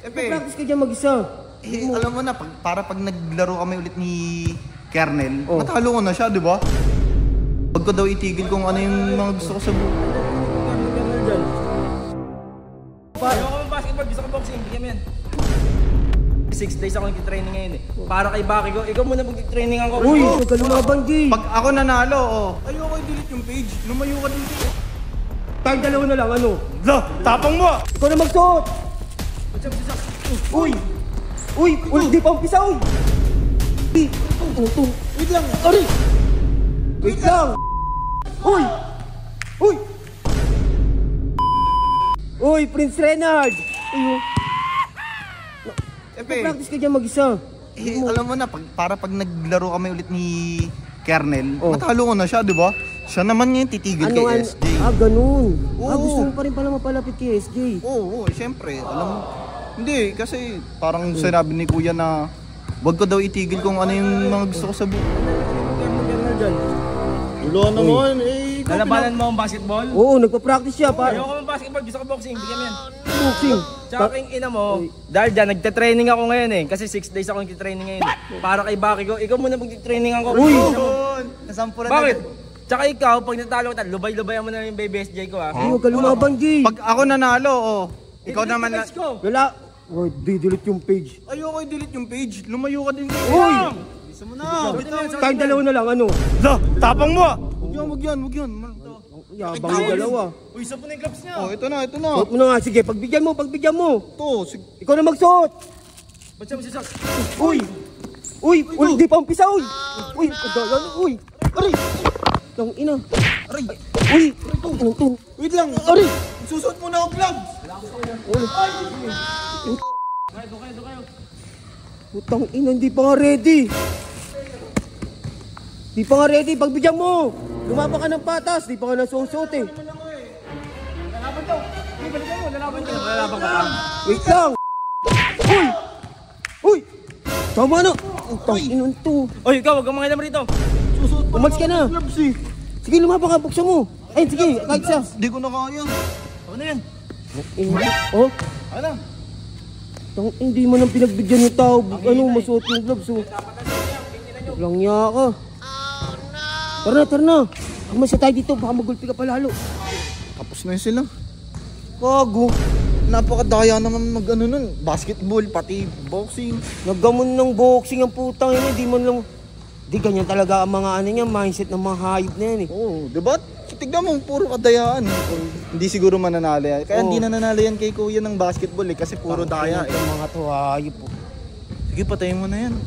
Practice ka dyan mag-isa. Alam mo na, pag naglaro kami ulit ni Kernel, matalo ko na siya, di ba? Pag ko daw itigil kung ano yung mga gusto ko sa buhay. Kernel dyan. Ayoko ng basketball, gusto ko boxing, bigyan mo yan. 6 days ako nag-training ngayon eh. Para kay Baki ko, ikaw muna mag-training ako. Uy, nagkalumaban, G. Pag ako nanalo, ayoko i-delete yung page. Lumayo ka dito. Tayong dalawa na lang, ano? Tapang mo! Ikaw na magsuot! Uy! Uy! Hindi pa umpisa, uy! Wait lang! Ari! Wait lang! Uy! Uy! Uy, Prince Renard! Practice ka dyan mag-isa. Alam mo na, pag naglaro kami ulit ni Kernel, matalo ko na siya, di ba? Siya naman ngayon titigil kay SJ. Ganun. Gusto mo pa rin pala mapalapit kay SJ. Oo, siyempre. Alam mo, hindi, kasi parang sinabi ni Kuya na wag ko daw itigil kung ano yung mga gusto ko sa buhay. Kernel dyan. Wala naman, Lalabanan mo ang basketball? Oo, nagpa-practice siya pa. Ayoko ng basketball, gusto ko boxing, bigyan mo yan. Boxing. Tsaka yung ina mo, dahil dyan, nagte-training ako ngayon eh. Kasi 6 days ako nagte-training ngayon. Para kay Baki ko, ikaw muna mag-training ako. Uy! Nasampulan Bakit? Tsaka ikaw, pag natalo ka, lubay-lubayan mo na yung baby SJ ko ha. Huwag ka lumaban, G. Pag ako nanalo, ikaw naman na... Wala. Uy, di-delete yung page. Ayoko i-delete yung page. Lumayo ka din. Uy! Bisa mo na. Tayong dalawa na lang, ano? Tapang mo! Wag yan. Yabang yung dalawa. Uy, isa po na yung gloves niya. Ito na. Suot mo na nga, sige, pagbigyan mo. Ito, Ikaw na magsuot. Ba't siya masisas? Uy, di pa umpisa, uy. Uy, pagdalan, uy. Aray! Tang ina. Aray! Uy, anong to? Wait lang! Aray! Susuot mo na ako gloves! Putang ina, hindi pa nga ready. Pagbigyan mo. Lumapa ka ng patas, di pa nga nasusuot eh. Lalaban daw. Uy, balikan mo, lalaban ka. Lalaban ka. Wait lang. Uy! Tama na. Putang ina to. Uy, ikaw, huwag kang mga ilam rito. Susuot mo Umalis ka na. gloves eh! Sige, lumapa ka, buksan mo. Ayun, sige, kahit isa. Di ko na kaya. Ano yan? Oh, Ano? hindi mo nang pinagbigyan ng tao. Masuot yung gloves, oh. Walang niya ka. Tara na. Kumasa tayo dito, baka magulpi ka pa lalo. Tapos na yun sila. Kago. Napakadaya naman nun. Basketball, pati boxing. Naggamon ng boxing ang putang ina, di man lang. Di ganyan talaga ang mga ano niya, mindset ng mga hayop na yan eh. Oo, diba? Tignan mo, puro kadayaan. Hindi siguro mananalo yan. Kaya hindi nananalo yan kay Kuya ng basketball eh, kasi puro daya eh. Ang mga to hayop po. Sige, patayin mo na yan.